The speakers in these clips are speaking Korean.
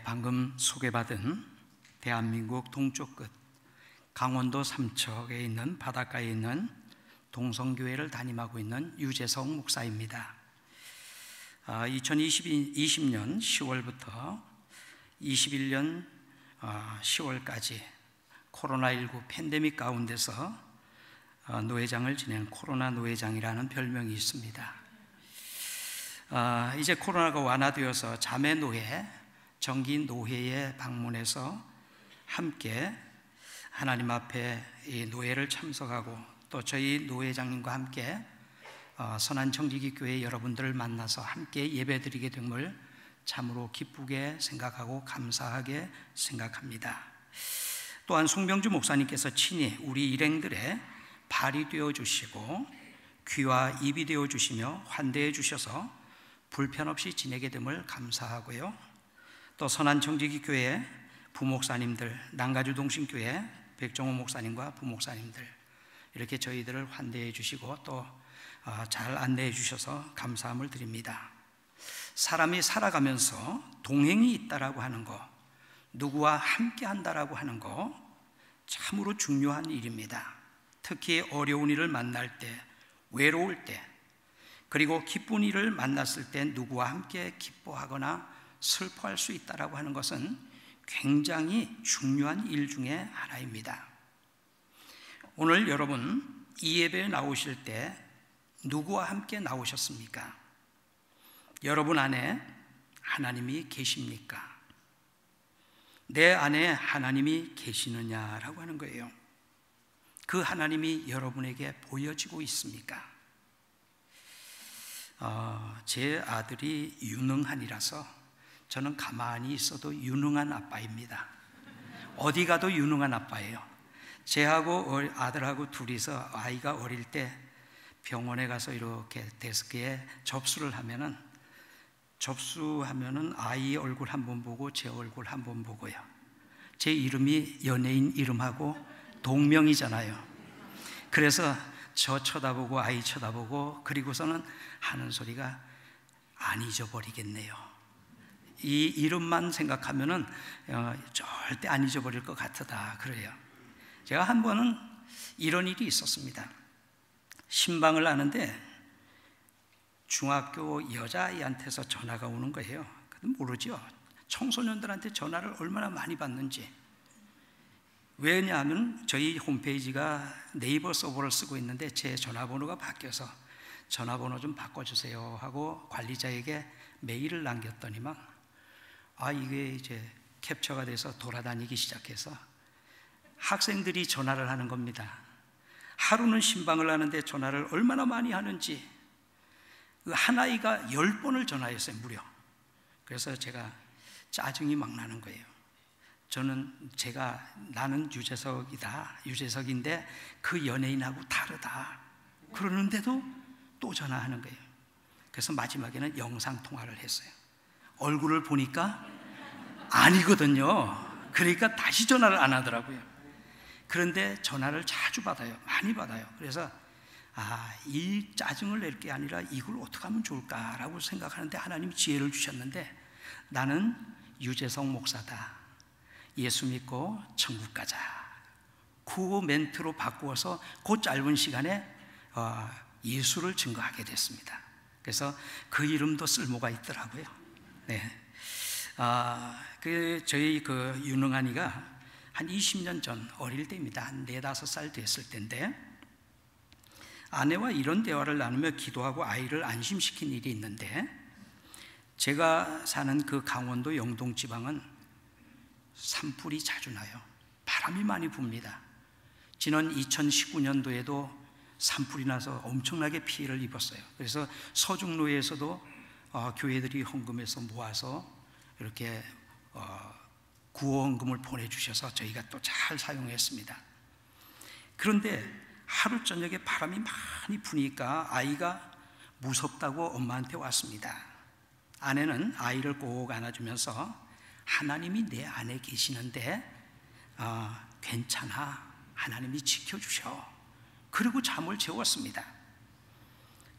방금 소개받은 대한민국 동쪽 끝 강원도 삼척에 있는 바닷가에 있는 동성교회를 담임하고 있는 유재석 목사입니다. 2020년 10월부터 21년 10월까지 코로나19 팬데믹 가운데서 노회장을 지낸 코로나 노회장이라는 별명이 있습니다. 이제 코로나가 완화되어서 자매노회, 정기노회에 방문해서 함께 하나님 앞에 이 노회를 참석하고 또 저희 노회장님과 함께 선한 정직이 교회 여러분들을 만나서 함께 예배드리게 됨을 참으로 기쁘게 생각하고 감사하게 생각합니다. 또한 송병주 목사님께서 친히 우리 일행들의 발이 되어 주시고 귀와 입이 되어 주시며 환대해 주셔서 불편 없이 지내게 됨을 감사하고요. 또 선한 정직이 교회 부목사님들, 남가주 동신교회 백종호 목사님과 부목사님들 이렇게 저희들을 환대해 주시고 또 잘 안내해 주셔서 감사함을 드립니다. 사람이 살아가면서 동행이 있다라고 하는 거, 누구와 함께 한다라고 하는 거 참으로 중요한 일입니다. 특히 어려운 일을 만날 때, 외로울 때, 그리고 기쁜 일을 만났을 때 누구와 함께 기뻐하거나 슬퍼할 수 있다라고 하는 것은 굉장히 중요한 일 중에 하나입니다. 오늘 여러분 이 예배에 나오실 때 누구와 함께 나오셨습니까? 여러분 안에 하나님이 계십니까? 내 안에 하나님이 계시느냐라고 하는 거예요. 그 하나님이 여러분에게 보여지고 있습니까? 제 아들이 유능한이라서 저는 가만히 있어도 유능한 아빠입니다. 어디 가도 유능한 아빠예요. 제하고 아들하고 둘이서 아이가 어릴 때 병원에 가서 이렇게 데스크에 접수를 하면은 아이 얼굴 한번 보고 제 얼굴 한번 보고요. 제 이름이 연예인 이름하고 동명이잖아요. 그래서 저 쳐다보고 아이 쳐다보고 그리고서는 하는 소리가 안 잊어버리겠네요. 이 이름만 생각하면은 절대 안 잊어버릴 것 같다 그래요. 제가 한 번은 이런 일이 있었습니다. 신방을 하는데 중학교 여자아이한테서 전화가 오는 거예요. 모르죠. 청소년들한테 전화를 얼마나 많이 받는지. 왜냐하면 저희 홈페이지가 네이버 서버를 쓰고 있는데 제 전화번호가 바뀌어서 전화번호 좀 바꿔주세요 하고 관리자에게 메일을 남겼더니만 이게 이제 캡처가 돼서 돌아다니기 시작해서 학생들이 전화를 하는 겁니다. 하루는 신방을 하는데 전화를 얼마나 많이 하는지 한 아이가 10번을 전화했어요 무려. 그래서 제가 짜증이 막 나는 거예요. 나는 유재석인데 그 연예인하고 다르다 그러는데도 또 전화하는 거예요. 그래서 마지막에는 영상통화를 했어요. 얼굴을 보니까 아니거든요. 그러니까 다시 전화를 안 하더라고요. 그런데 전화를 자주 받아요. 많이 받아요. 그래서 이 짜증을 낼 게 아니라 이걸 어떻게 하면 좋을까라고 생각하는데 하나님이 지혜를 주셨는데 나는 유재석 목사다. 예수 믿고 천국 가자. 그 멘트로 바꾸어서 그 짧은 시간에 예수를 증거하게 됐습니다. 그래서 그 이름도 쓸모가 있더라고요. 네. 저희 그 유능한이가 한 20년 전 어릴 때입니다. 한 4, 5살 됐을 때인데 아내와 이런 대화를 나누며 기도하고 아이를 안심시킨 일이 있는데 제가 사는 그 강원도 영동 지방은 산불이 자주 나요. 바람이 많이 붑니다. 지난 2019년도에도 산불이 나서 엄청나게 피해를 입었어요. 그래서 서중로에서도 교회들이 헌금해서 모아서 이렇게 구호헌금을 보내주셔서 저희가 또 잘 사용했습니다. 그런데 하루 저녁에 바람이 많이 부니까 아이가 무섭다고 엄마한테 왔습니다. 아내는 아이를 꼭 안아주면서 하나님이 내 안에 계시는데 괜찮아, 하나님이 지켜주셔. 그리고 잠을 재웠습니다.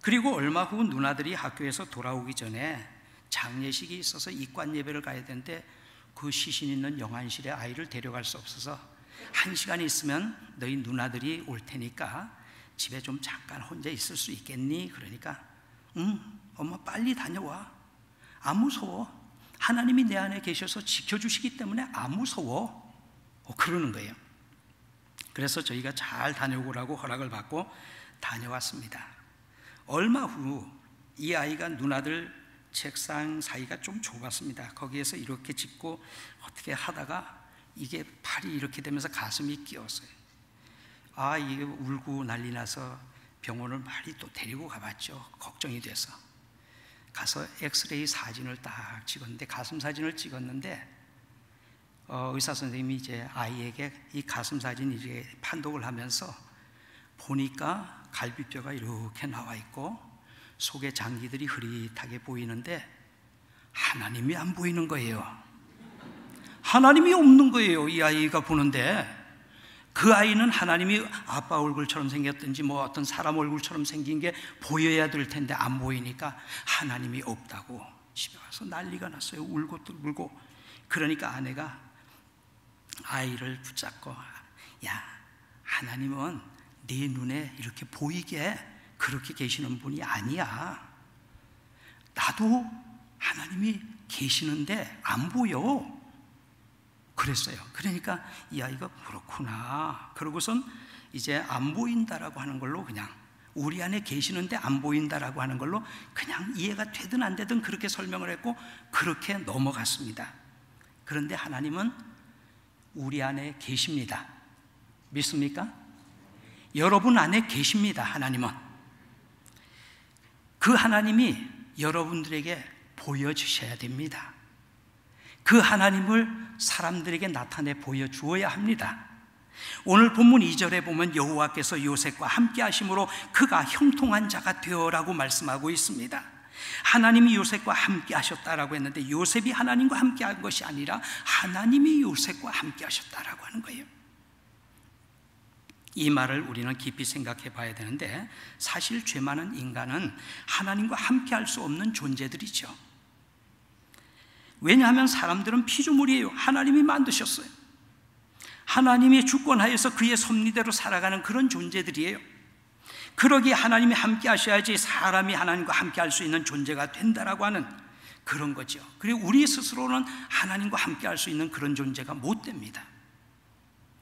그리고 얼마 후 누나들이 학교에서 돌아오기 전에 장례식이 있어서 입관 예배를 가야 되는데 그 시신 있는 영안실에 아이를 데려갈 수 없어서 1시간 있으면 너희 누나들이 올 테니까 집에 좀 잠깐 혼자 있을 수 있겠니? 그러니까 응, 엄마 빨리 다녀와. 안 무서워. 하나님이 내 안에 계셔서 지켜주시기 때문에 안 무서워. 그러는 거예요. 그래서 저희가 잘 다녀오라고 허락을 받고 다녀왔습니다. 얼마 후 이 아이가 누나들 책상 사이가 좀 좁았습니다. 거기에서 이렇게 짚고 어떻게 하다가 이게 팔이 이렇게 되면서 가슴이 끼었어요. 이게 울고 난리 나서 병원을 빨리 또 데리고 가봤죠. 걱정이 돼서 가서 엑스레이 사진을 딱 찍었는데, 가슴 사진을 찍었는데 의사 선생님이 이제 아이에게 이 가슴 사진 이제 판독을 하면서 보니까 갈비뼈가 이렇게 나와 있고 속에 장기들이 흐릿하게 보이는데 하나님이 안 보이는 거예요. 하나님이 없는 거예요. 이 아이가 보는데 그 아이는 하나님이 아빠 얼굴처럼 생겼든지 뭐 어떤 사람 얼굴처럼 생긴 게 보여야 될 텐데 안 보이니까 하나님이 없다고 집에 와서 난리가 났어요. 울고 또 울고. 그러니까 아내가 아이를 붙잡고, 야, 하나님은 네 눈에 이렇게 보이게 그렇게 계시는 분이 아니야. 나도 하나님이 계시는데 안 보여. 그랬어요. 그러니까 이 아이가 그렇구나. 그러고선 이제 안 보인다라고 하는 걸로, 그냥 우리 안에 계시는데 안 보인다라고 하는 걸로 그냥 이해가 되든 안 되든 그렇게 설명을 했고 그렇게 넘어갔습니다. 그런데 하나님은 우리 안에 계십니다. 믿습니까? 여러분 안에 계십니다. 하나님은. 그 하나님이 여러분들에게 보여주셔야 됩니다. 그 하나님을 사람들에게 나타내 보여주어야 합니다. 오늘 본문 2절에 보면 여호와께서 요셉과 함께 하심으로 그가 형통한 자가 되어라고 말씀하고 있습니다. 하나님이 요셉과 함께 하셨다라고 했는데 요셉이 하나님과 함께 한 것이 아니라 하나님이 요셉과 함께 하셨다라고 하는 거예요. 이 말을 우리는 깊이 생각해 봐야 되는데, 사실 죄 많은 인간은 하나님과 함께 할 수 없는 존재들이죠. 왜냐하면 사람들은 피조물이에요. 하나님이 만드셨어요. 하나님이 주권하여서 그의 섭리대로 살아가는 그런 존재들이에요. 그러기에 하나님이 함께 하셔야지 사람이 하나님과 함께 할 수 있는 존재가 된다라고 하는 그런 거죠. 그리고 우리 스스로는 하나님과 함께 할 수 있는 그런 존재가 못 됩니다.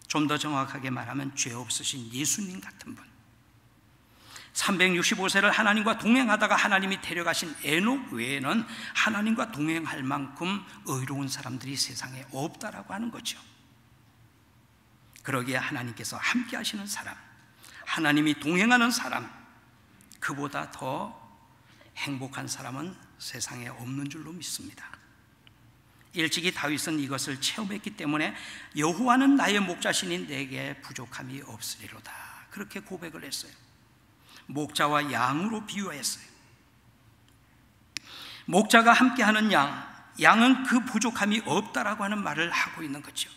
좀 더 정확하게 말하면 죄 없으신 예수님 같은 분, 365세를 하나님과 동행하다가 하나님이 데려가신 에녹 외에는 하나님과 동행할 만큼 의로운 사람들이 세상에 없다라고 하는 거죠. 그러기에 하나님께서 함께 하시는 사람, 하나님이 동행하는 사람, 그보다 더 행복한 사람은 세상에 없는 줄로 믿습니다. 일찍이 다윗은 이것을 체험했기 때문에 여호와는 나의 목자시니 내게 부족함이 없으리로다, 그렇게 고백을 했어요. 목자와 양으로 비유했어요. 목자가 함께하는 양은 그 부족함이 없다라고 하는 말을 하고 있는 거죠.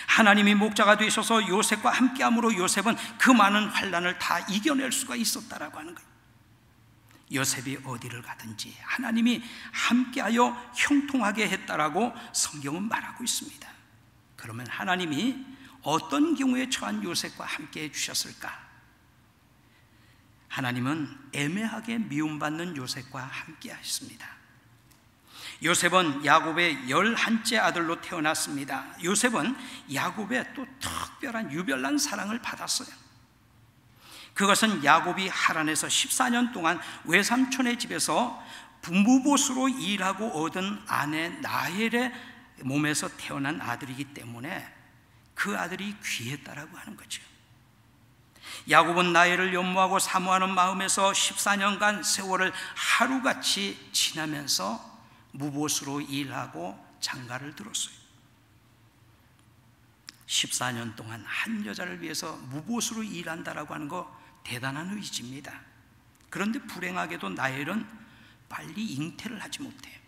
하나님이 목자가 되셔서 요셉과 함께함으로 요셉은 그 많은 환난을 다 이겨낼 수가 있었다라고 하는 거예요. 요셉이 어디를 가든지 하나님이 함께하여 형통하게 했다라고 성경은 말하고 있습니다. 그러면 하나님이 어떤 경우에 처한 요셉과 함께 해주셨을까? 하나님은 애매하게 미움받는 요셉과 함께 하셨습니다. 요셉은 야곱의 11째 아들로 태어났습니다. 요셉은 야곱의 또 특별한 유별난 사랑을 받았어요. 그것은 야곱이 하란에서 14년 동안 외삼촌의 집에서 무보수로 일하고 얻은 아내 라헬의 몸에서 태어난 아들이기 때문에 그 아들이 귀했다라고 하는 거죠. 야곱은 라헬을 연모하고 사모하는 마음에서 14년간 세월을 하루같이 지나면서 무보수로 일하고 장가를 들었어요. 14년 동안 한 여자를 위해서 무보수로 일한다라고 하는 거 대단한 의지입니다. 그런데 불행하게도 라헬은 빨리 잉태를 하지 못해요.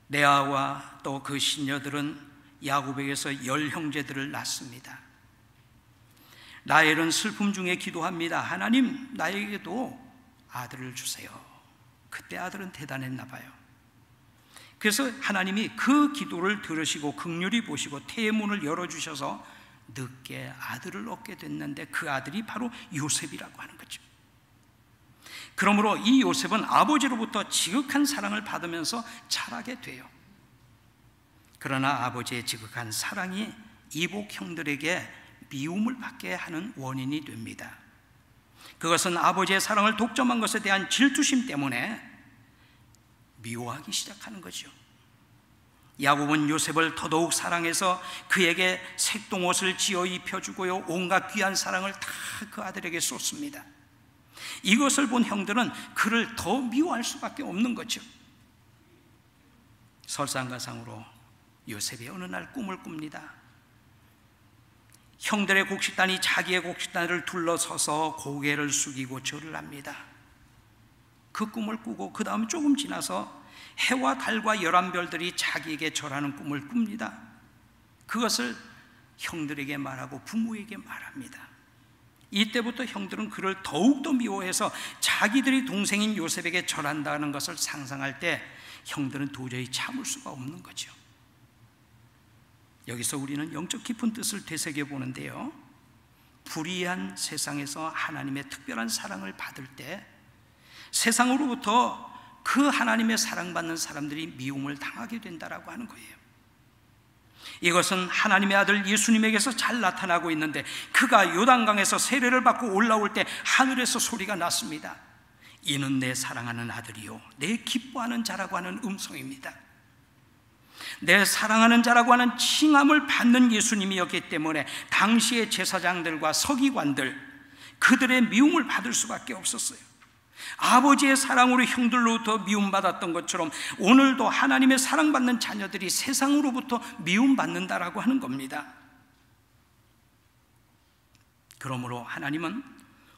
레아와 또 그 신녀들은 야곱에게서 10형제들을 낳습니다. 라헬은 슬픔 중에 기도합니다. 하나님, 나에게도 아들을 주세요. 그때 아들은 대단했나 봐요. 그래서 하나님이 그 기도를 들으시고 긍휼히 보시고 태의 문을 열어주셔서 늦게 아들을 얻게 됐는데 그 아들이 바로 요셉이라고 하는 거죠. 그러므로 이 요셉은 아버지로부터 지극한 사랑을 받으면서 자라게 돼요. 그러나 아버지의 지극한 사랑이 이복 형들에게 미움을 받게 하는 원인이 됩니다. 그것은 아버지의 사랑을 독점한 것에 대한 질투심 때문에 미워하기 시작하는 거죠. 야곱은 요셉을 더더욱 사랑해서 그에게 색동옷을 지어 입혀주고요, 온갖 귀한 사랑을 다 그 아들에게 쏟습니다. 이것을 본 형들은 그를 더 미워할 수밖에 없는 거죠. 설상가상으로 요셉이 어느 날 꿈을 꿉니다. 형들의 곡식단이 자기의 곡식단을 둘러서서 고개를 숙이고 절을 합니다. 그 꿈을 꾸고 그 다음 조금 지나서 해와 달과 11별들이 자기에게 절하는 꿈을 꿉니다. 그것을 형들에게 말하고 부모에게 말합니다. 이때부터 형들은 그를 더욱더 미워해서 자기들이 동생인 요셉에게 절한다는 것을 상상할 때 형들은 도저히 참을 수가 없는 거죠. 여기서 우리는 영적 깊은 뜻을 되새겨보는데요, 불의한 세상에서 하나님의 특별한 사랑을 받을 때 세상으로부터 그 하나님의 사랑받는 사람들이 미움을 당하게 된다라고 하는 거예요. 이것은 하나님의 아들 예수님에게서 잘 나타나고 있는데, 그가 요단강에서 세례를 받고 올라올 때 하늘에서 소리가 났습니다. 이는 내 사랑하는 아들이요 내 기뻐하는 자라고 하는 음성입니다. 내 사랑하는 자라고 하는 칭함을 받는 예수님이었기 때문에 당시의 제사장들과 서기관들, 그들의 미움을 받을 수밖에 없었어요. 아버지의 사랑으로 형들로부터 미움받았던 것처럼 오늘도 하나님의 사랑받는 자녀들이 세상으로부터 미움받는다라고 하는 겁니다. 그러므로 하나님은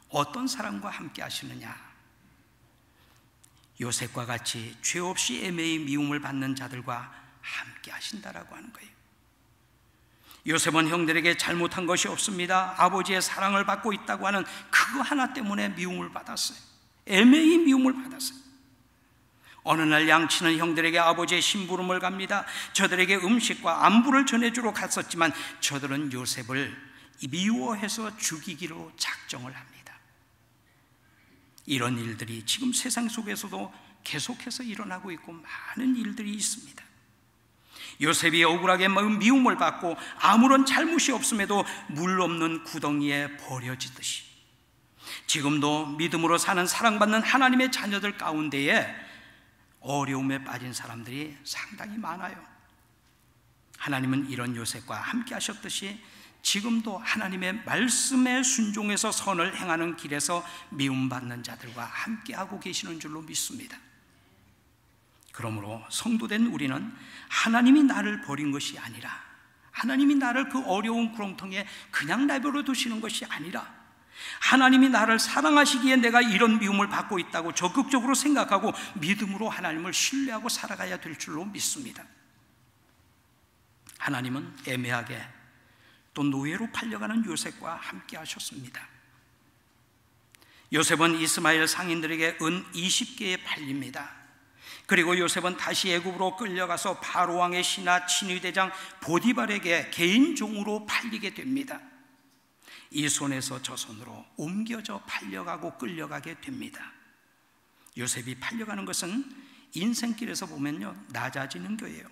어떤 사람과 함께 하시느냐? 요셉과 같이 죄 없이 애매히 미움을 받는 자들과 함께 하신다라고 하는 거예요. 요셉은 형들에게 잘못한 것이 없습니다. 아버지의 사랑을 받고 있다고 하는 그거 하나 때문에 미움을 받았어요. 애매히 미움을 받았어요. 어느 날 양치는 형들에게 아버지의 심부름을 갑니다. 저들에게 음식과 안부를 전해주러 갔었지만 저들은 요셉을 미워해서 죽이기로 작정을 합니다. 이런 일들이 지금 세상 속에서도 계속해서 일어나고 있고 많은 일들이 있습니다. 요셉이 억울하게 미움을 받고 아무런 잘못이 없음에도 물 없는 구덩이에 버려지듯이 지금도 믿음으로 사는 사랑받는 하나님의 자녀들 가운데에 어려움에 빠진 사람들이 상당히 많아요. 하나님은 이런 요셉과 함께 하셨듯이 지금도 하나님의 말씀에 순종해서 선을 행하는 길에서 미움받는 자들과 함께하고 계시는 줄로 믿습니다. 그러므로 성도된 우리는 하나님이 나를 버린 것이 아니라, 하나님이 나를 그 어려운 구렁텅이에 그냥 내버려 두시는 것이 아니라, 하나님이 나를 사랑하시기에 내가 이런 미움을 받고 있다고 적극적으로 생각하고 믿음으로 하나님을 신뢰하고 살아가야 될 줄로 믿습니다. 하나님은 애매하게 또 노예로 팔려가는 요셉과 함께 하셨습니다. 요셉은 이스마엘 상인들에게 은 20개에 팔립니다. 그리고 요셉은 다시 애굽으로 끌려가서 바로왕의 신하 친위대장 보디발에게 개인 종으로 팔리게 됩니다. 이 손에서 저 손으로 옮겨져 팔려가고 끌려가게 됩니다. 요셉이 팔려가는 것은 인생길에서 보면요, 낮아지는 거예요.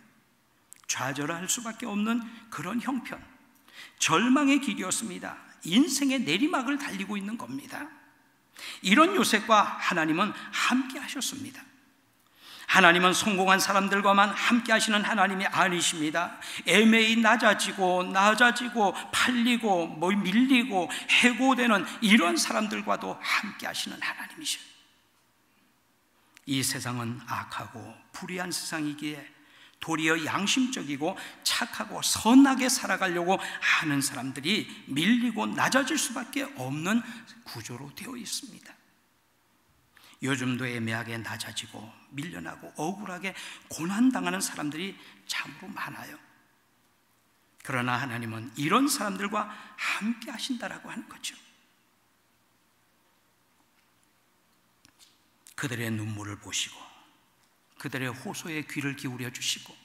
좌절할 수밖에 없는 그런 형편, 절망의 길이었습니다. 인생의 내리막을 달리고 있는 겁니다. 이런 요셉과 하나님은 함께 하셨습니다. 하나님은 성공한 사람들과만 함께 하시는 하나님이 아니십니다. 애매히 낮아지고 팔리고 밀리고 해고되는 이런 사람들과도 함께 하시는 하나님이셔요. 이 세상은 악하고 불의한 세상이기에 도리어 양심적이고 착하고 선하게 살아가려고 하는 사람들이 밀리고 낮아질 수밖에 없는 구조로 되어 있습니다. 요즘도 애매하게 낮아지고 밀려나고 억울하게 고난당하는 사람들이 참으로 많아요. 그러나 하나님은 이런 사람들과 함께 하신다라고 하는 거죠. 그들의 눈물을 보시고 그들의 호소에 귀를 기울여 주시고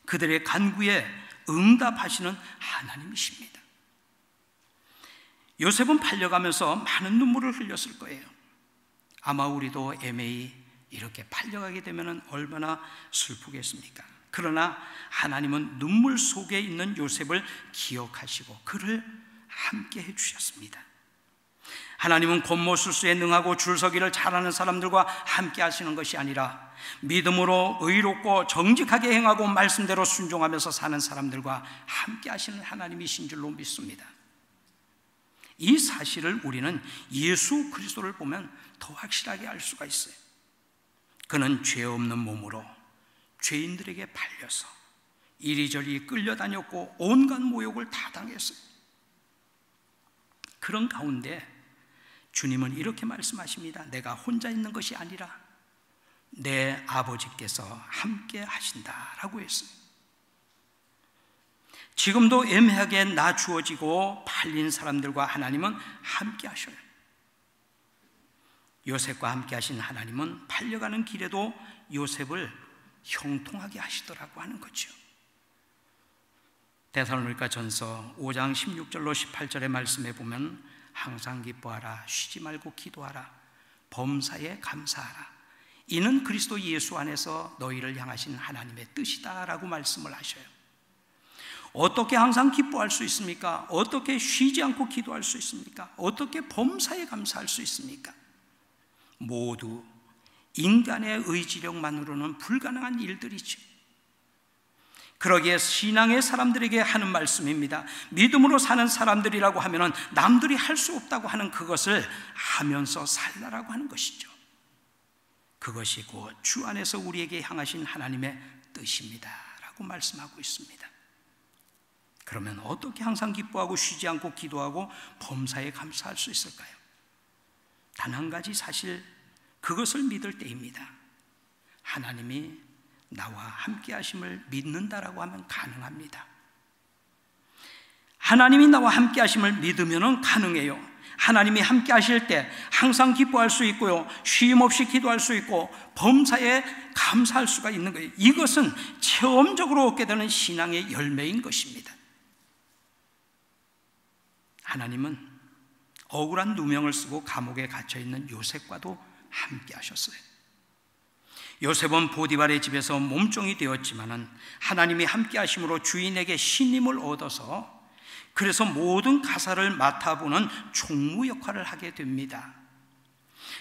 그들의 간구에 응답하시는 하나님이십니다. 요셉은 팔려가면서 많은 눈물을 흘렸을 거예요. 아마 우리도 애매히 이렇게 팔려가게 되면 얼마나 슬프겠습니까? 그러나 하나님은 눈물 속에 있는 요셉을 기억하시고 그를 함께 해주셨습니다. 하나님은 곤모술수에 능하고 줄서기를 잘하는 사람들과 함께 하시는 것이 아니라 믿음으로 의롭고 정직하게 행하고 말씀대로 순종하면서 사는 사람들과 함께 하시는 하나님이신 줄로 믿습니다. 이 사실을 우리는 예수 그리스도를 보면 더 확실하게 알 수가 있어요. 그는 죄 없는 몸으로 죄인들에게 팔려서 이리저리 끌려다녔고 온갖 모욕을 다 당했어요. 그런 가운데 주님은 이렇게 말씀하십니다. 내가 혼자 있는 것이 아니라 내 아버지께서 함께 하신다라고 했어요. 지금도 애매하게 낮추어지고 팔린 사람들과 하나님은 함께 하셔요. 요셉과 함께 하신 하나님은 팔려가는 길에도 요셉을 형통하게 하시더라고 하는 거죠. 데살로니가 전서 5장 16절로 18절의 말씀에 보면 항상 기뻐하라, 쉬지 말고 기도하라, 범사에 감사하라, 이는 그리스도 예수 안에서 너희를 향하신 하나님의 뜻이다 라고 말씀을 하셔요. 어떻게 항상 기뻐할 수 있습니까? 어떻게 쉬지 않고 기도할 수 있습니까? 어떻게 범사에 감사할 수 있습니까? 모두 인간의 의지력만으로는 불가능한 일들이죠. 그러기에 신앙의 사람들에게 하는 말씀입니다. 믿음으로 사는 사람들이라고 하면 남들이 할 수 없다고 하는 그것을 하면서 살라라고 하는 것이죠. 그것이 곧 주 안에서 우리에게 향하신 하나님의 뜻입니다 라고 말씀하고 있습니다. 그러면 어떻게 항상 기뻐하고 쉬지 않고 기도하고 범사에 감사할 수 있을까요? 단 한 가지 사실, 그것을 믿을 때입니다. 하나님이 나와 함께 하심을 믿는다라고 하면 가능합니다. 하나님이 나와 함께 하심을 믿으면 가능해요. 하나님이 함께 하실 때 항상 기뻐할 수 있고요, 쉼 없이 기도할 수 있고 범사에 감사할 수가 있는 거예요. 이것은 체험적으로 얻게 되는 신앙의 열매인 것입니다. 하나님은 억울한 누명을 쓰고 감옥에 갇혀있는 요셉과도 함께 하셨어요. 요셉은 보디발의 집에서 몸종이 되었지만은 하나님이 함께 하심으로 주인에게 신임을 얻어서 그래서 모든 가사를 맡아보는 총무 역할을 하게 됩니다.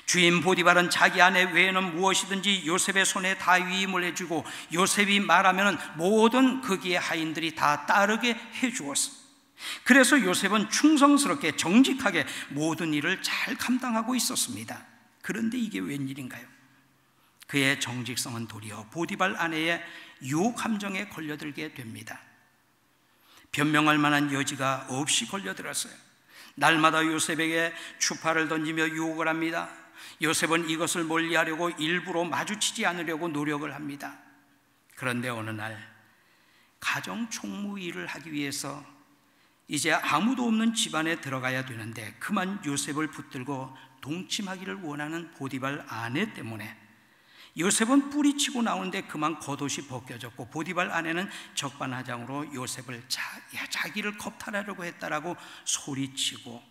주인 보디발은 자기 아내 외에는 무엇이든지 요셉의 손에 다 위임을 해주고 요셉이 말하면 모든 거기에 하인들이 다 따르게 해주었습니다. 그래서 요셉은 충성스럽게 정직하게 모든 일을 잘 감당하고 있었습니다. 그런데 이게 웬일인가요? 그의 정직성은 도리어 보디발 아내의 유혹 함정에 걸려들게 됩니다. 변명할 만한 여지가 없이 걸려들었어요. 날마다 요셉에게 추파를 던지며 유혹을 합니다. 요셉은 이것을 멀리하려고 일부러 마주치지 않으려고 노력을 합니다. 그런데 어느 날 가정 총무 일을 하기 위해서 이제 아무도 없는 집안에 들어가야 되는데 그만 요셉을 붙들고 동침하기를 원하는 보디발 아내 때문에 요셉은 뿌리치고 나오는데 그만 겉옷이 벗겨졌고 보디발 아내는 적반하장으로 요셉을 자기를 겁탈하려고 했다라고 소리치고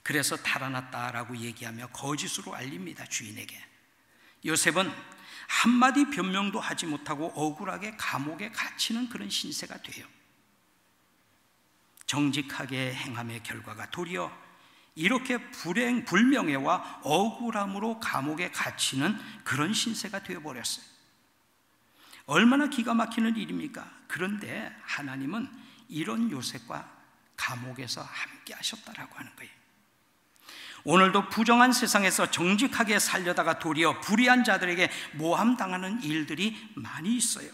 그래서 달아났다라고 얘기하며 거짓으로 알립니다, 주인에게. 요셉은 한마디 변명도 하지 못하고 억울하게 감옥에 갇히는 그런 신세가 돼요. 정직하게 행함의 결과가 도리어 이렇게 불명예와 억울함으로 감옥에 갇히는 그런 신세가 되어버렸어요. 얼마나 기가 막히는 일입니까? 그런데 하나님은 이런 요셉과 감옥에서 함께 하셨다라고 하는 거예요. 오늘도 부정한 세상에서 정직하게 살려다가 도리어 불의한 자들에게 모함당하는 일들이 많이 있어요.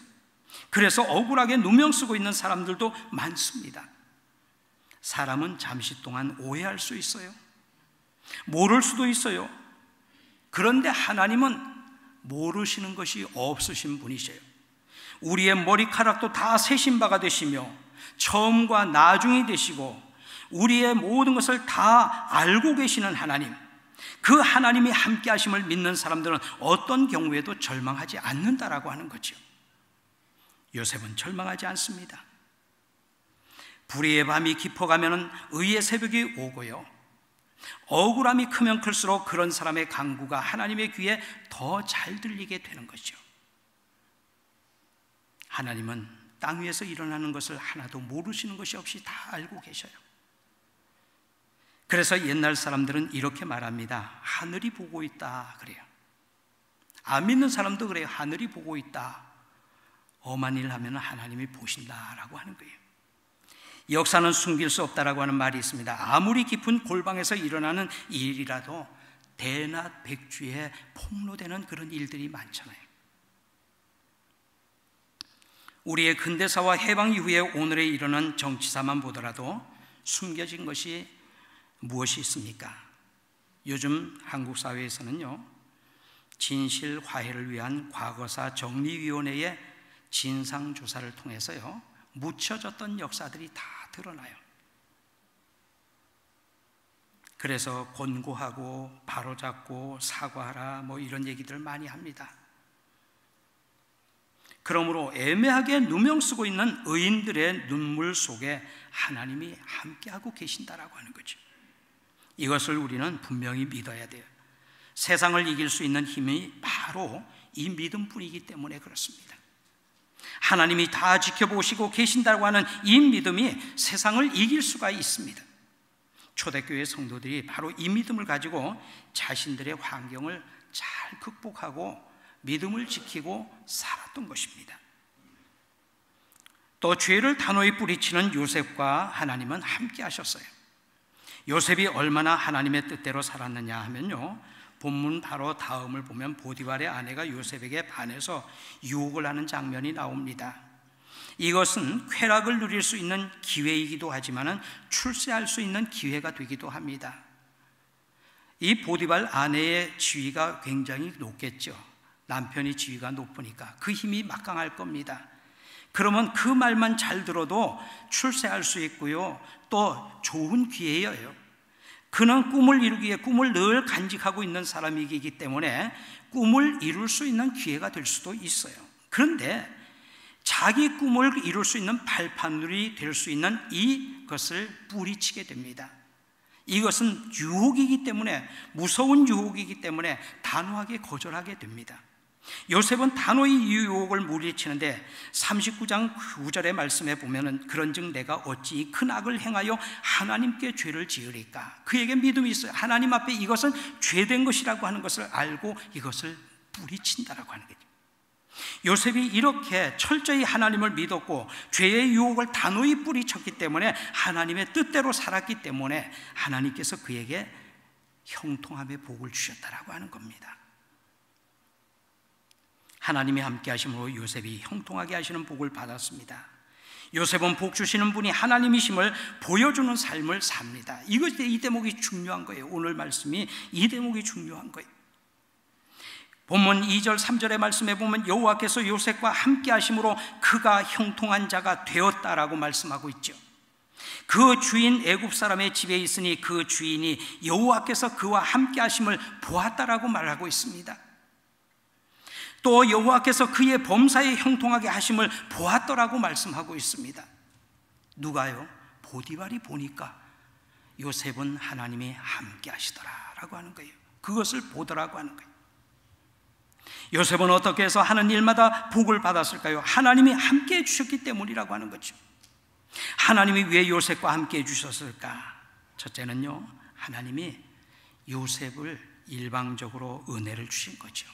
그래서 억울하게 누명 쓰고 있는 사람들도 많습니다. 사람은 잠시 동안 오해할 수 있어요. 모를 수도 있어요. 그런데 하나님은 모르시는 것이 없으신 분이세요. 우리의 머리카락도 다 세신 바가 되시며 처음과 나중이 되시고 우리의 모든 것을 다 알고 계시는 하나님, 그 하나님이 함께 하심을 믿는 사람들은 어떤 경우에도 절망하지 않는다라고 하는 거죠. 요셉은 절망하지 않습니다. 불의의 밤이 깊어가면 의의 새벽이 오고요, 억울함이 크면 클수록 그런 사람의 간구가 하나님의 귀에 더 잘 들리게 되는 거죠. 하나님은 땅 위에서 일어나는 것을 하나도 모르시는 것이 없이 다 알고 계셔요. 그래서 옛날 사람들은 이렇게 말합니다. 하늘이 보고 있다 그래요. 안 믿는 사람도 그래요. 하늘이 보고 있다. 엄한 일 하면 하나님이 보신다라고 하는 거예요. 역사는 숨길 수 없다라고 하는 말이 있습니다. 아무리 깊은 골방에서 일어나는 일이라도 대낮 백주에 폭로되는 그런 일들이 많잖아요. 우리의 근대사와 해방 이후에 오늘에 일어난 정치사만 보더라도 숨겨진 것이 무엇이 있습니까? 요즘 한국 사회에서는요, 진실 화해를 위한 과거사 정리위원회의 진상조사를 통해서요, 묻혀졌던 역사들이 다 드러나요. 그래서 권고하고 바로잡고 사과하라 뭐 이런 얘기들 많이 합니다. 그러므로 애매하게 누명 쓰고 있는 의인들의 눈물 속에 하나님이 함께하고 계신다라고 하는 거죠. 이것을 우리는 분명히 믿어야 돼요. 세상을 이길 수 있는 힘이 바로 이 믿음뿐이기 때문에 그렇습니다. 하나님이 다 지켜보시고 계신다고 하는 이 믿음이 세상을 이길 수가 있습니다. 초대교회 성도들이 바로 이 믿음을 가지고 자신들의 환경을 잘 극복하고 믿음을 지키고 살았던 것입니다. 또 죄를 단호히 뿌리치는 요셉과 하나님은 함께 하셨어요. 요셉이 얼마나 하나님의 뜻대로 살았느냐 하면요, 본문 바로 다음을 보면 보디발의 아내가 요셉에게 반해서 유혹을 하는 장면이 나옵니다. 이것은 쾌락을 누릴 수 있는 기회이기도 하지만 출세할 수 있는 기회가 되기도 합니다. 이 보디발 아내의 지위가 굉장히 높겠죠. 남편이 지위가 높으니까 그 힘이 막강할 겁니다. 그러면 그 말만 잘 들어도 출세할 수 있고요, 또 좋은 기회예요. 그는 꿈을 이루기 위해 꿈을 늘 간직하고 있는 사람이기 때문에 꿈을 이룰 수 있는 기회가 될 수도 있어요. 그런데 자기 꿈을 이룰 수 있는 발판물이 될 수 있는 이것을 뿌리치게 됩니다. 이것은 유혹이기 때문에, 무서운 유혹이기 때문에 단호하게 거절하게 됩니다. 요셉은 단호히 이 유혹을 물리치는데 39장 9절의 말씀에 보면은 그런즉 내가 어찌 이 큰 악을 행하여 하나님께 죄를 지으리까. 그에게 믿음이 있어요. 하나님 앞에 이것은 죄된 것이라고 하는 것을 알고 이것을 뿌리친다라고 하는 거죠. 요셉이 이렇게 철저히 하나님을 믿었고 죄의 유혹을 단호히 뿌리쳤기 때문에 하나님의 뜻대로 살았기 때문에 하나님께서 그에게 형통함의 복을 주셨다라고 하는 겁니다. 하나님이 함께 하심으로 요셉이 형통하게 하시는 복을 받았습니다. 요셉은 복 주시는 분이 하나님이심을 보여주는 삶을 삽니다. 이 대목이 중요한 거예요. 오늘 말씀이 이 대목이 중요한 거예요. 본문 2절 3절의 말씀에 보면 여호와께서 요셉과 함께 하심으로 그가 형통한 자가 되었다라고 말씀하고 있죠. 그 주인 애굽 사람의 집에 있으니 그 주인이 여호와께서 그와 함께 하심을 보았다라고 말하고 있습니다. 또 여호와께서 그의 범사에 형통하게 하심을 보았더라고 말씀하고 있습니다. 누가요? 보디발이 보니까 요셉은 하나님이 함께 하시더라라고 하는 거예요. 그것을 보더라고 하는 거예요. 요셉은 어떻게 해서 하는 일마다 복을 받았을까요? 하나님이 함께 해주셨기 때문이라고 하는 거죠. 하나님이 왜 요셉과 함께 해주셨을까? 첫째는요, 하나님이 요셉을 일방적으로 은혜를 주신 거죠.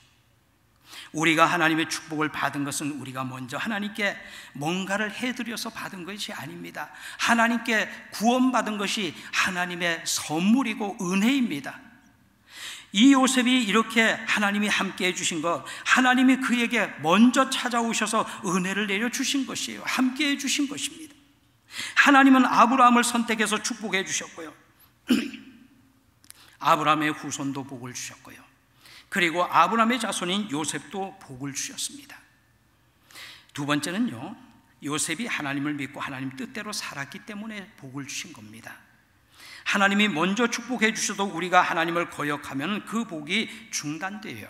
우리가 하나님의 축복을 받은 것은 우리가 먼저 하나님께 뭔가를 해드려서 받은 것이 아닙니다. 하나님께 구원받은 것이 하나님의 선물이고 은혜입니다. 이 요셉이 이렇게 하나님이 함께 해주신 것, 하나님이 그에게 먼저 찾아오셔서 은혜를 내려주신 것이에요. 함께 해주신 것입니다. 하나님은 아브라함을 선택해서 축복해 주셨고요, 아브라함의 후손도 복을 주셨고요, 그리고 아브라함의 자손인 요셉도 복을 주셨습니다. 두 번째는요, 요셉이 하나님을 믿고 하나님 뜻대로 살았기 때문에 복을 주신 겁니다. 하나님이 먼저 축복해 주셔도 우리가 하나님을 거역하면 그 복이 중단돼요.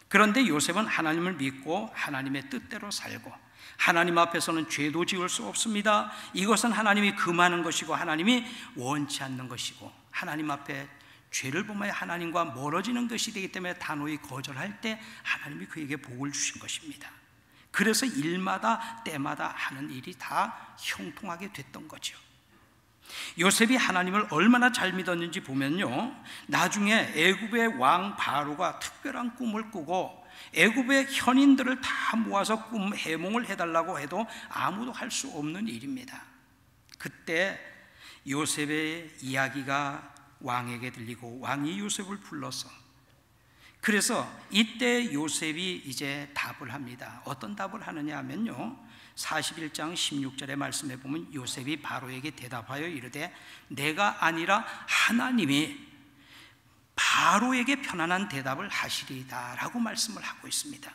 그런데 요셉은 하나님을 믿고 하나님의 뜻대로 살고, 하나님 앞에서는 죄도 지을 수 없습니다. 이것은 하나님이 금하는 것이고 하나님이 원치 않는 것이고, 하나님 앞에 죄를 범하여 하나님과 멀어지는 것이 되기 때문에 단호히 거절할 때 하나님이 그에게 복을 주신 것입니다. 그래서 일마다 때마다 하는 일이 다 형통하게 됐던 거죠. 요셉이 하나님을 얼마나 잘 믿었는지 보면요, 나중에 애굽의 왕 바로가 특별한 꿈을 꾸고 애굽의 현인들을 다 모아서 꿈 해몽을 해달라고 해도 아무도 할 수 없는 일입니다. 그때 요셉의 이야기가 왕에게 들리고 왕이 요셉을 불러서, 그래서 이때 요셉이 이제 답을 합니다. 어떤 답을 하느냐 하면요, 41장 16절의 말씀에 보면 요셉이 바로에게 대답하여 이르되 내가 아니라 하나님이 바로에게 편안한 대답을 하시리이다 라고 말씀을 하고 있습니다.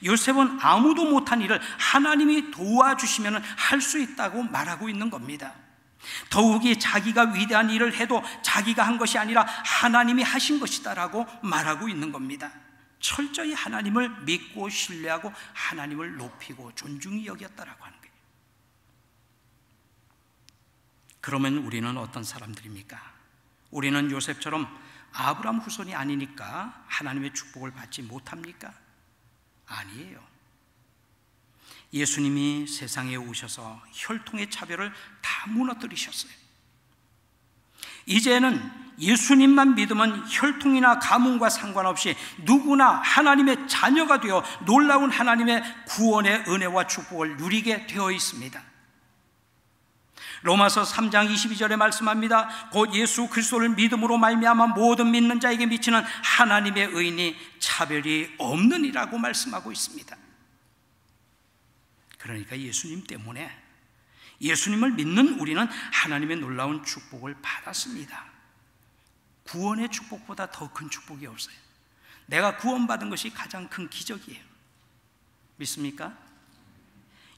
요셉은 아무도 못한 일을 하나님이 도와주시면 할 수 있다고 말하고 있는 겁니다. 더욱이 자기가 위대한 일을 해도 자기가 한 것이 아니라 하나님이 하신 것이다 라고 말하고 있는 겁니다. 철저히 하나님을 믿고 신뢰하고 하나님을 높이고 존중히 여겼다라고 하는 거예요. 그러면 우리는 어떤 사람들입니까? 우리는 요셉처럼 아브라함 후손이 아니니까 하나님의 축복을 받지 못합니까? 아니에요. 예수님이 세상에 오셔서 혈통의 차별을 다 무너뜨리셨어요. 이제는 예수님만 믿으면 혈통이나 가문과 상관없이 누구나 하나님의 자녀가 되어 놀라운 하나님의 구원의 은혜와 축복을 누리게 되어 있습니다. 로마서 3장 22절에 말씀합니다. 곧 예수 그리스도를 믿음으로 말미암아 모든 믿는 자에게 미치는 하나님의 의인이 차별이 없느니라고 말씀하고 있습니다. 그러니까 예수님 때문에, 예수님을 믿는 우리는 하나님의 놀라운 축복을 받았습니다. 구원의 축복보다 더 큰 축복이 없어요. 내가 구원받은 것이 가장 큰 기적이에요. 믿습니까?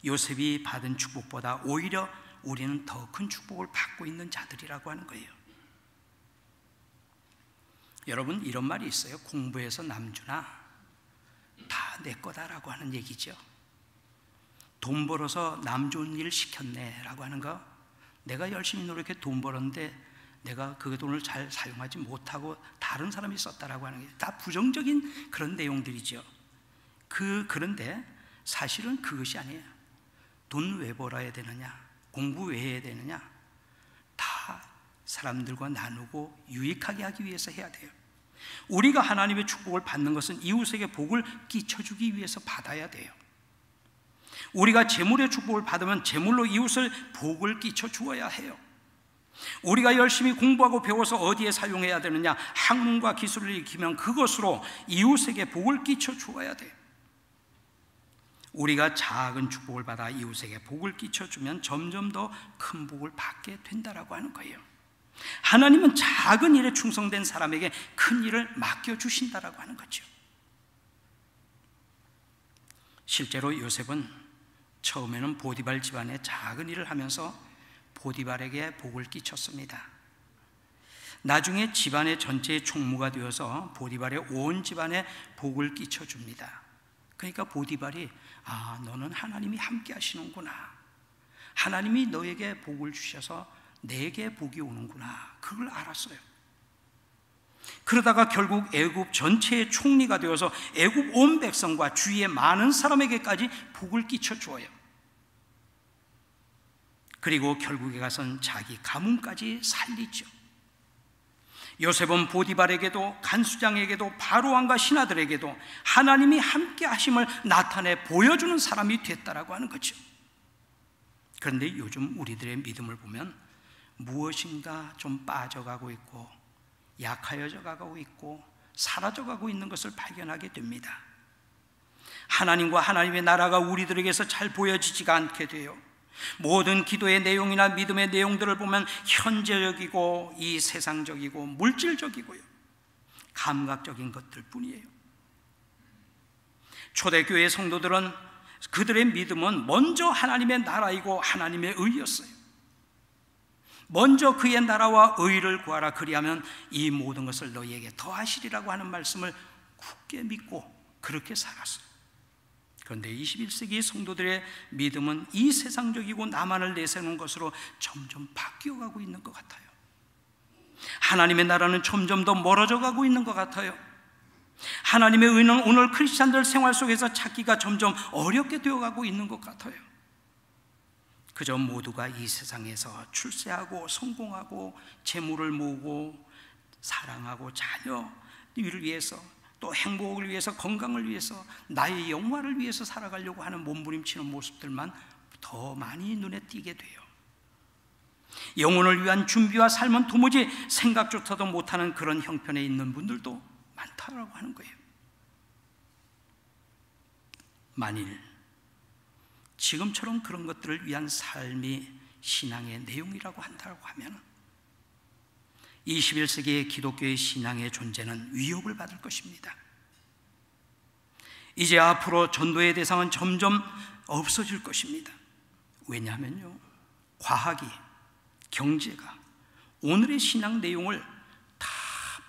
요셉이 받은 축복보다 오히려 우리는 더 큰 축복을 받고 있는 자들이라고 하는 거예요. 여러분, 이런 말이 있어요. 공부해서 남주나 다 내 거다라고 하는 얘기죠. 돈 벌어서 남 좋은 일 시켰네 라고 하는 거, 내가 열심히 노력해 돈 벌었는데 내가 그 돈을 잘 사용하지 못하고 다른 사람이 썼다라고 하는 게 다 부정적인 그런 내용들이죠. 그런데 사실은 그것이 아니에요. 돈 왜 벌어야 되느냐, 공부 왜 해야 되느냐, 다 사람들과 나누고 유익하게 하기 위해서 해야 돼요. 우리가 하나님의 축복을 받는 것은 이웃에게 복을 끼쳐주기 위해서 받아야 돼요. 우리가 재물의 축복을 받으면 재물로 이웃을 복을 끼쳐 주어야 해요. 우리가 열심히 공부하고 배워서 어디에 사용해야 되느냐, 학문과 기술을 익히면 그것으로 이웃에게 복을 끼쳐 주어야 돼요. 우리가 작은 축복을 받아 이웃에게 복을 끼쳐 주면 점점 더 큰 복을 받게 된다라고 하는 거예요. 하나님은 작은 일에 충성된 사람에게 큰 일을 맡겨주신다라고 하는 거죠. 실제로 요셉은 처음에는 보디발 집안의 작은 일을 하면서 보디발에게 복을 끼쳤습니다. 나중에 집안의 전체의 총무가 되어서 보디발의 온 집안에 복을 끼쳐줍니다. 그러니까 보디발이, 아, 너는 하나님이 함께 하시는구나, 하나님이 너에게 복을 주셔서 내게 복이 오는구나, 그걸 알았어요. 그러다가 결국 애굽 전체의 총리가 되어서 애굽 온 백성과 주위의 많은 사람에게까지 복을 끼쳐 주어요. 그리고 결국에 가선 자기 가문까지 살리죠. 요셉은 보디발에게도 간수장에게도 바로왕과 신하들에게도 하나님이 함께 하심을 나타내 보여주는 사람이 됐다라고 하는 거죠. 그런데 요즘 우리들의 믿음을 보면 무엇인가 좀 빠져가고 있고 약하여져 가고 있고 사라져가고 있는 것을 발견하게 됩니다. 하나님과 하나님의 나라가 우리들에게서 잘 보여지지가 않게 돼요. 모든 기도의 내용이나 믿음의 내용들을 보면 현재적이고 이 세상적이고 물질적이고요, 감각적인 것들 뿐이에요. 초대교회 성도들은 그들의 믿음은 먼저 하나님의 나라이고 하나님의 의였어요. 먼저 그의 나라와 의를 구하라. 그리하면 이 모든 것을 너희에게 더하시리라고 하는 말씀을 굳게 믿고 그렇게 살았어요. 그런데 21세기 성도들의 믿음은 이 세상적이고 나만을 내세우는 것으로 점점 바뀌어가고 있는 것 같아요. 하나님의 나라는 점점 더 멀어져 가고 있는 것 같아요. 하나님의 의는 오늘 크리스찬들 생활 속에서 찾기가 점점 어렵게 되어가고 있는 것 같아요. 그저 모두가 이 세상에서 출세하고 성공하고 재물을 모으고 사랑하고 자녀를 위해서, 또 행복을 위해서, 건강을 위해서, 나의 영화를 위해서 살아가려고 하는 몸부림치는 모습들만 더 많이 눈에 띄게 돼요. 영혼을 위한 준비와 삶은 도무지 생각조차도 못하는 그런 형편에 있는 분들도 많다라고 하는 거예요. 만일 지금처럼 그런 것들을 위한 삶이 신앙의 내용이라고 한다고 하면 21세기의 기독교의 신앙의 존재는 위협을 받을 것입니다. 이제 앞으로 전도의 대상은 점점 없어질 것입니다. 왜냐하면요, 과학이, 경제가 오늘의 신앙 내용을 다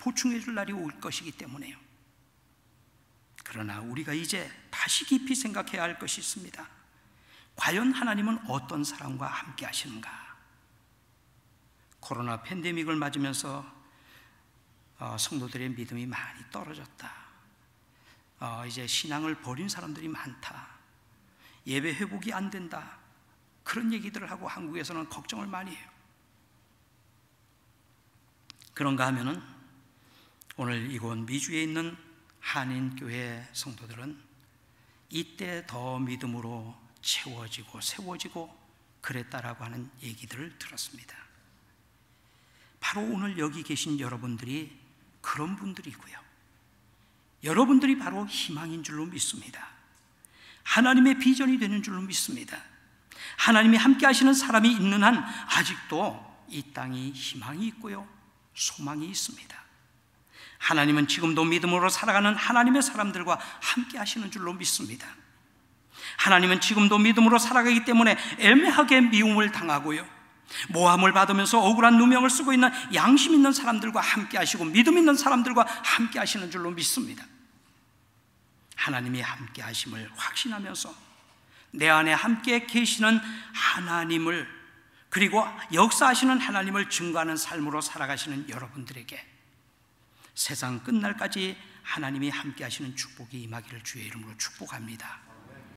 보충해 줄 날이 올 것이기 때문에요. 그러나 우리가 이제 다시 깊이 생각해야 할 것이 있습니다. 과연 하나님은 어떤 사람과 함께 하시는가? 코로나 팬데믹을 맞으면서 성도들의 믿음이 많이 떨어졌다. 이제 신앙을 버린 사람들이 많다. 예배 회복이 안 된다. 그런 얘기들을 하고 한국에서는 걱정을 많이 해요. 그런가 하면은 오늘 이곳 미주에 있는 한인교회 성도들은 이때 더 믿음으로 채워지고 세워지고 그랬다라고 하는 얘기들을 들었습니다. 바로 오늘 여기 계신 여러분들이 그런 분들이고요. 여러분들이 바로 희망인 줄로 믿습니다. 하나님의 비전이 되는 줄로 믿습니다. 하나님이 함께 하시는 사람이 있는 한 아직도 이 땅이 희망이 있고요, 소망이 있습니다. 하나님은 지금도 믿음으로 살아가는 하나님의 사람들과 함께 하시는 줄로 믿습니다. 하나님은 지금도 믿음으로 살아가기 때문에 애매하게 미움을 당하고요, 모함을 받으면서 억울한 누명을 쓰고 있는 양심 있는 사람들과 함께 하시고 믿음 있는 사람들과 함께 하시는 줄로 믿습니다. 하나님이 함께 하심을 확신하면서 내 안에 함께 계시는 하나님을, 그리고 역사하시는 하나님을 증거하는 삶으로 살아가시는 여러분들에게 세상 끝날까지 하나님이 함께 하시는 축복이 임하기를 주의 이름으로 축복합니다.